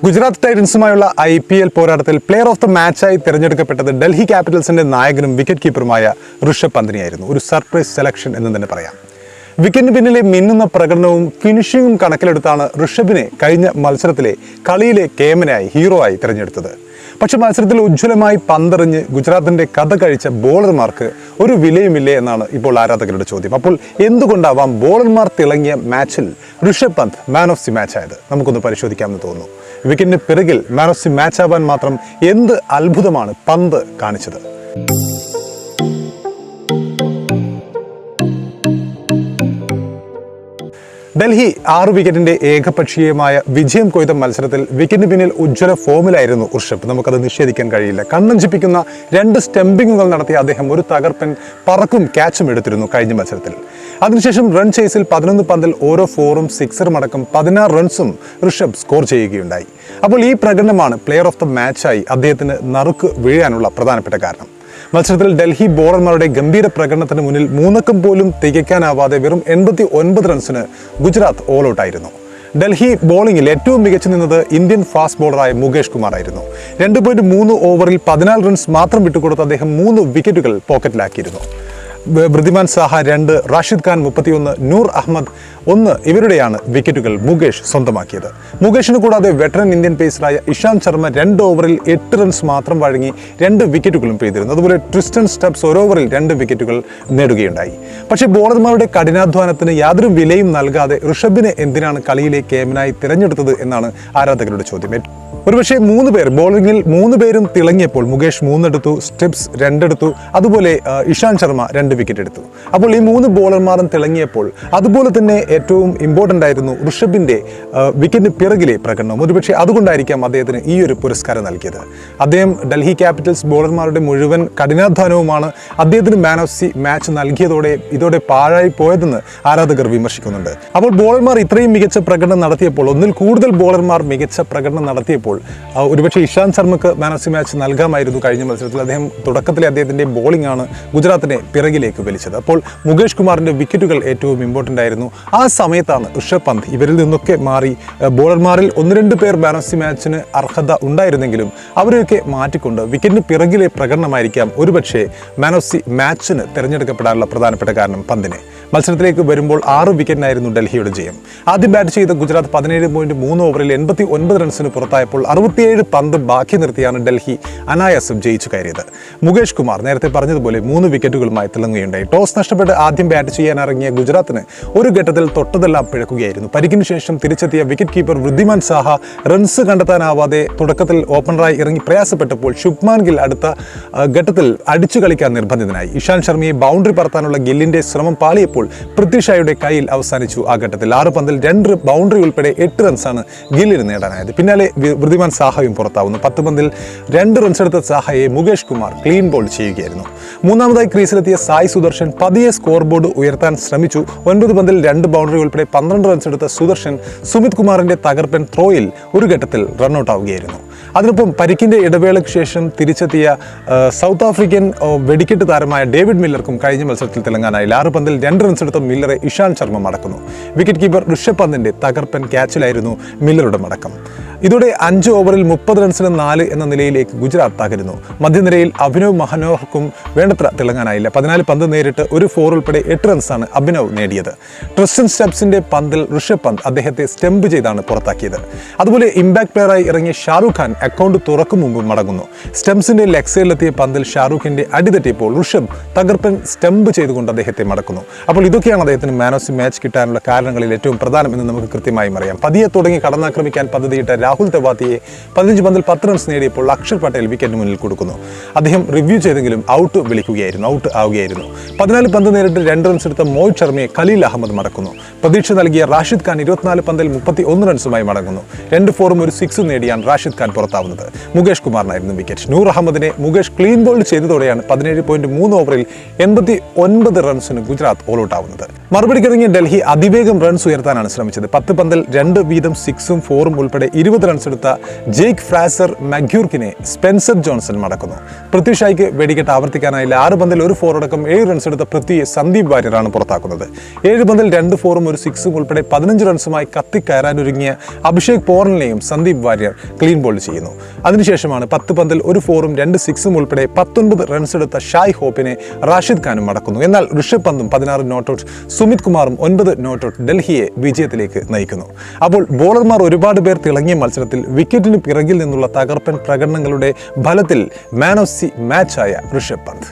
Gujarat ടൈറ്റൻസുമായുള്ള IPL പോരാട്ടത്തിൽ player of the മാച്ചായി തിരഞ്ഞെടുക്കപ്പെട്ടത് ഡൽഹി ക്യാപിറ്റൽസിന്റെ നായകനും വിക്കറ്റ് കീപ്പറുമായ ഋഷഭ് പന്തിനെയായിരുന്നു. ഒരു സർപ്രൈസ് സെലക്ഷൻ എന്ന് തന്നെ പറയാം. വിക്കറ്റിന് പിന്നിലെ മിന്നുന്ന പ്രകടനവും ഫിനിഷിംഗും കണക്കിലെടുത്താണ് ഋഷഭിനെ കഴിഞ്ഞ മത്സരത്തിലെ കളിയിലെ കേമനായി ഹീറോ ആയി തിരഞ്ഞെടുത്തത്. പക്ഷെ മത്സരത്തിൽ ഉജ്ജ്വലമായി പന്തെറിഞ്ഞ് ഗുജറാത്തിന്റെ കഥ കഴിച്ച ബോളർമാർക്ക് ഒരു വിലയുമില്ലേ എന്നാണ് ഇപ്പോൾ ആരാധകരുടെ ചോദ്യം. അപ്പോൾ എന്തുകൊണ്ടാവാം ബോളർമാർ തിളങ്ങിയ മാച്ചിൽ ഋഷഭ് പന്ത് മാൻ ഓഫ് ദി മാച്ച് ആയത്? നമുക്കൊന്ന് പരിശോധിക്കാമെന്ന് തോന്നുന്നു. വിക്കറ്റിന് പിറകിൽ മാൻ ഓഫ് ദി മാച്ച് ആവാൻ മാത്രം എന്ത് അത്ഭുതമാണ് പന്ത് കാണിച്ചത്? ഡൽഹി 6 വിക്കറ്റിന്റെ ഏകപക്ഷീയമായ വിജയം കൊയ്ത മത്സരത്തിൽ വിക്കറ്റിന് പിന്നിൽ ഉജ്ജ്വല ഫോമിലായിരുന്നു ഋഷഭ്. നമുക്കത് നിഷേധിക്കാൻ കഴിയില്ല. കണ്ണഞ്ചിപ്പിക്കുന്ന 2 സ്റ്റംപിങ്ങുകൾ നടത്തിയ അദ്ദേഹം ഒരു തകർപ്പൻ പറക്കും ക്യാച്ചും എടുത്തിരുന്നു കഴിഞ്ഞ മത്സരത്തിൽ. അതിനുശേഷം റൺ ചേസിൽ 11 പന്തിൽ ഓരോ 4ഉം 6ഉം അടക്കം 16 റൺസും ഋഷഭ് സ്കോർ ചെയ്യുകയുണ്ടായി. അപ്പോൾ ഈ പ്രകടനമാണ് പ്ലെയർ ഓഫ് ദ മാച്ചായി അദ്ദേഹത്തിന് നറുക്ക് വീഴാനുള്ള പ്രധാനപ്പെട്ട കാരണം. മത്സരത്തിൽ ഡൽഹി ബോളർമാരുടെ ഗംഭീര പ്രകടനത്തിന് മുന്നിൽ 3 അക്കം പോലും തികയ്ക്കാനാവാതെ വെറും 89 റൺസിന് ഗുജറാത്ത് ഓൾ ഔട്ടായിരുന്നു. ഡൽഹി ബോളിംഗിൽ ഏറ്റവും മികച്ചു നിന്നത് ഇന്ത്യൻ ഫാസ്റ്റ് ബോളറായ മുകേഷ് കുമാർ ആയിരുന്നു. 2.3 ഓവറിൽ 14 റൺസ് മാത്രം വിട്ടുകൊടുത്ത് അദ്ദേഹം 3 വിക്കറ്റുകൾ പോക്കറ്റിലാക്കിയിരുന്നു. വൃദ്ധിമാൻ സാഹ 2, റാഷിദ് ഖാൻ 31, നൂർ അഹമ്മദ് 1 ഇവരുടെയാണ് വിക്കറ്റുകൾ മുകേഷ് സ്വന്തമാക്കിയത്. മുകേഷിന് കൂടാതെ വെറ്ററൻ ഇന്ത്യൻ പേസറായ ഇഷാന്ത് ശർമ്മ 2 ഓവറിൽ 8 റൺസ് മാത്രം വഴങ്ങി 2 വിക്കറ്റുകളും പിഴുതിരുന്നു. അതുപോലെ ട്രിസ്റ്റൻ സ്റ്റബ്സ് 1 ഓവറിൽ 2 വിക്കറ്റുകൾ നേടുകയുണ്ടായി. പക്ഷേ ബോളർമാരുടെ കഠിനാധ്വാനത്തിന് യാതൊരു വിലയും നൽകാതെ ഋഷഭിനെ എന്തിനാണ് കളിയിലെ കേമനായി തിരഞ്ഞെടുത്തത് എന്നാണ് ആരാധകരുടെ ചോദ്യം. ഒരുപക്ഷെ 3 പേർ ബോളിംഗിൽ 3 പേരും തിളങ്ങിയപ്പോൾ മുകേഷ് 3 എടുത്തു, സ്റ്റെപ്സ് 2 എടുത്തു, അതുപോലെ ഇഷാന്ത് ശർമ്മ 2 വിക്കറ്റ് എടുത്തു. അപ്പോൾ ഈ 3 ബോളർമാരും തിളങ്ങിയപ്പോൾ അതുപോലെ തന്നെ ഏറ്റവും ഇമ്പോർട്ടൻ്റ് ആയിരുന്നു ഋഷഭിൻ്റെ വിക്കറ്റിന് പിറകിലെ പ്രകടനം. ഒരുപക്ഷെ അതുകൊണ്ടായിരിക്കാം അദ്ദേഹത്തിന് ഈ ഒരു പുരസ്കാരം നൽകിയത്. അദ്ദേഹം ഡൽഹി ക്യാപിറ്റൽസ് ബോളർമാരുടെ മുഴുവൻ കഠിനാധ്വാനവുമാണ് അദ്ദേഹത്തിന് മാൻ ഓഫ് ദി മാച്ച് നൽകിയതോടെ ഇതോടെ പാഴായി പോയതെന്ന് ആരാധകർ വിമർശിക്കുന്നുണ്ട്. അപ്പോൾ ബോളർമാർ ഇത്രയും മികച്ച പ്രകടനം നടത്തിയപ്പോൾ, ഒന്നിൽ കൂടുതൽ ബോളർമാർ മികച്ച പ്രകടനം നടത്തിയപ്പോൾ ഒരുപക്ഷെ ഇഷാന്ത് ശർമ്മക്ക് മാൻ ഓഫ് ദി മാച്ച് നൽകാമായിരുന്നു. കഴിഞ്ഞ മത്സരത്തിൽ തുടക്കത്തിലെ അദ്ദേഹത്തിൻ്റെ ബോളിംഗ് ആണ് ഗുജറാത്തിനെ പിറകിലേക്ക് വലിച്ചത്. അപ്പോൾ മുകേഷ് കുമാറിൻ്റെ വിക്കറ്റുകൾ ഏറ്റവും ഇമ്പോർട്ടൻ്റ് ആയിരുന്നു. ആ സമയത്താണ് ഋഷഭ് പന്ത് ഇവരിൽ നിന്നൊക്കെ മാറി ബോളർമാരിൽ 1-2 പേർ മാൻ ഓഫ് ദി മാച്ചിന് അർഹത ഉണ്ടായിരുന്നെങ്കിലും അവരെയൊക്കെ മാറ്റിക്കൊണ്ട് വിക്കറ്റിന് പിറകിലെ പ്രകടനമായിരിക്കാം ഒരുപക്ഷെ മാൻ ഓഫ് ദി മാച്ചിന് തിരഞ്ഞെടുക്കപ്പെടാനുള്ള പ്രധാനപ്പെട്ട കാരണം പന്തിനെ. മത്സരത്തിലേക്ക് വരുമ്പോൾ 6 വിക്കറ്റിനായിരുന്നു ഡൽഹിയുടെ ജയം. ആദ്യം ബാറ്റ് ചെയ്ത ഗുജറാത്ത് 17.3 ഓവറിൽ 89 റൺസിന് പുറത്തായപ്പോൾ 67 പന്ത് ബാക്കി നിർത്തിയാണ് ഡൽഹി അനായാസം ജയിച്ചു കയറിയത്. മുകേഷ് കുമാർ നേരത്തെ പറഞ്ഞതുപോലെ 3 വിക്കറ്റുകളുമായി തിളങ്ങുകയുണ്ടായി. ടോസ് നഷ്ടപ്പെട്ട് ആദ്യം ബാറ്റ് ചെയ്യാൻ ഇറങ്ങിയ ഗുജറാത്തിന് ഒരു ഘട്ടത്തിൽ തൊട്ടതെല്ലാം പിഴക്കുകയായിരുന്നു. പരിക്കിന് ശേഷം തിരിച്ചെത്തിയ വിക്കറ്റ് കീപ്പർ വൃദ്ധിമാൻ സാഹ റൺസ് കണ്ടെത്താനാവാതെ തുടക്കത്തിൽ ഓപ്പണറായി ഇറങ്ങി പ്രയാസപ്പെട്ടപ്പോൾ ശുഭ്മാൻ ഗിൽ അടുത്ത ഘട്ടത്തിൽ അടിച്ചു കളിക്കാൻ നിർബന്ധിതനായി. ഇഷാന്ത് ശർമ്മയെ ബൗണ്ടറി പറത്താനുള്ള ഗില്ലിന്റെ ശ്രമം പാളിയപ്പോൾ പൃഥ്വി ഷായുടെ കയ്യിൽ അവസാനിച്ചു. ആ ഘട്ടത്തിൽ 6 പന്തിൽ 2 ബൗണ്ടറി ഉൾപ്പെടെ 8 റൺസാണ് ഗില്ലിന് നേടാനായത്. പിന്നാലെ വൃദ്ധിമാൻ സാഹയും പുറത്താവുന്നു. 10 പന്തിൽ 2 റൺസ് എടുത്ത സാഹയെ മുകേഷ് കുമാർ ക്ലീൻ ബോൾ ചെയ്യുകയായിരുന്നു. മൂന്നാമതായി ക്രീസിലെത്തിയ സായ് സുദർശൻ പതിയെ സ്കോർ ബോർഡ് ഉയർത്താൻ ശ്രമിച്ചു. 9 പന്തിൽ 2 ബൗണ്ടറി ഉൾപ്പെടെ 12 റൺസ് എടുത്ത സുദർശൻ സുമിത് കുമാറിന്റെ തകർപ്പൻ ത്രോയിൽ ഒരു ഘട്ടത്തിൽ റൺഔട്ട് ആവുകയായിരുന്നു. അതിനൊപ്പം പരിക്കിന്റെ ഇടവേളയ്ക്ക് ശേഷം തിരിച്ചെത്തിയ സൗത്ത് ആഫ്രിക്കൻ വെടിക്കെട്ട് താരമായ ഡേവിഡ് മില്ലർക്കും കഴിഞ്ഞ മത്സരത്തിൽ തിളങ്ങാനായില്ല. 6 പന്തിൽ 2 റൺസ് എടുത്ത മില്ലറെ ഇഷാന്ത് ശർമ്മ മടക്കുന്നു. വിക്കറ്റ് കീപ്പർ ഋഷഭ് പന്തിന്റെ തകർപ്പൻ ക്യാച്ചിലായിരുന്നു മില്ലറുടെ മടക്കം. ഇതോടെ 5 ഓവറിൽ 30 റൺസിന് 4 എന്ന നിലയിലേക്ക് ഗുജറാത്ത് തകരുന്നു. മധ്യനിരയിൽ അഭിനവ് മഹനോഹർക്കും വേണ്ടത്ര തിളങ്ങാനായില്ല. 14 പന്ത് നേരിട്ട് ഒരു 4 ഉൾപ്പെടെ 8 റൺസാണ് അഭിനവ് നേടിയത്. ട്രിസ്റ്റൻ സ്റ്റബ്സിന്റെ പന്തിൽ ഋഷഭ് പന്ത് അദ്ദേഹത്തെ സ്റ്റംപ് ചെയ്താണ് പുറത്താക്കിയത്. അതുപോലെ ഇമ്പാക്ട് പ്ലെയറായി ഇറങ്ങിയ ഷാരൂഖ് ഖാൻ അക്കൗണ്ട് തുറക്കും മുമ്പ് മടങ്ങുന്നു. സ്റ്റംപ്സിന്റെ ലെഗ് സൈഡിലെത്തിയ പന്തിൽ ഷാരൂഖിന്റെ അടിതെറ്റിയപ്പോൾ ഋഷഭ് തകർപ്പൻ സ്റ്റംപ് ചെയ്തുകൊണ്ട് അദ്ദേഹത്തെ മടക്കുന്നു. അപ്പോൾ ഇതൊക്കെയാണ് അദ്ദേഹത്തിന് മാൻ ഓഫ് ദി മാച്ച് കിട്ടാനുള്ള കാരണങ്ങളിൽ ഏറ്റവും പ്രധാനമെന്ന് നമുക്ക് കൃത്യമായും അറിയാം. പതിയെ തുടങ്ങി കടന്നാക്രമിക്കാൻ പദ്ധതിയിട്ട രാഹുൽ തെവാത്തിയെ 15 പന്തിൽ 10 റൺസ് നേടിയപ്പോൾ അക്ഷർ പട്ടേൽ വിക്കറ്റിന് മുന്നിൽ കൊടുക്കുന്നു. അദ്ദേഹം റിവ്യൂ ചെയ്തെങ്കിലും ഔട്ട് ആവുകയായിരുന്നു. 14 പന്ത് നേരിട്ട് 2 റൺസ് എടുത്ത മോഹിത് ശർമ്മയെ ഖലീൽ അഹമ്മദ് മടക്കുന്നു. പ്രതീക്ഷ നൽകിയ റാഷിദ് ഖാൻ 24 പന്തിൽ 31 റൺസുമായി മടങ്ങുന്നു. 2 4ഉം ഒരു 6ഉം നേടിയാണ് റാഷിദ് ഖാൻ പുറത്താവുന്നത്. മുകേഷ് കുമാറിനായിരുന്നു വിക്കറ്റ്. നൂർ അഹമ്മദിനെ മുകേഷ് ക്ലീൻ ബോൾഡ് ചെയ്തതോടെയാണ് 17.3 ഓവറിൽ 89 റൺസിന് ഗുജറാത്ത് ഓൾ ഔട്ട് ആവുന്നത്. മറുപടിക്കിറങ്ങിയ ഡൽഹി അതിവേഗം റൺസ് ഉയർത്താനാണ് ശ്രമിച്ചത്. 10 പന്തിൽ 2 വീതം 6ഉം 4ഉം ഉൾപ്പെടെ 20 50 റൺസ് എടുത്ത Jake Fraser മഗ്യൂർക്കിനെ Spencer Johnson മടക്കുന്നു. Prithvi ഷായ്ക്ക് വെടിക്കെട്ട് ആവർത്തിക്കാനായില്ല. 6 പന്തിൽ 1 4 അടക്കം 7 റൺസ് എടുത്ത പൃഥ്വിയെ സന്ദീപ് വാര്യറാണ് പുറത്താക്കുന്നത്. 7 പന്തിൽ 2 4ഉം 1 6ഉം ഉൾപ്പെടെ 15 റൺസുമായി കത്തിക്കയറാനൊരുങ്ങിയ അഭിഷേക് പോറലിനെയും സന്ദീപ് വാര്യർ ക്ലീൻ ബോൾഡ് ചെയ്യുന്നു. അതിനുശേഷമാണ് 10 പന്തിൽ 1 4ഉം 2 6ഉം ഉൾപ്പെടെ 19 റൺസ് എടുത്ത ഷായ് ഹോപ്പിനെ റാഷിദ് ഖാനും മടക്കുന്നു. എന്നാൽ ഋഷഭ് പന്തും 16 നോട്ട് ഔട്ട്, സുമിത് കുമാറും 9 നോട്ട് ഔട്ട് ഡൽഹിയെ വിജയത്തിലേക്ക് നയിക്കുന്നു. അപ്പോൾ ബോളർമാർ ഒരുപാട് പേർ തിളങ്ങിയ മത്സരത്തിൽ വിക്കറ്റിന് പിറകിൽ നിന്നുള്ള തകർപ്പൻ പ്രകടനങ്ങളുടെ ഫലത്തിൽ മാൻ ഓഫ് ദി മാച്ചായ ഋഷഭ് പന്ത്.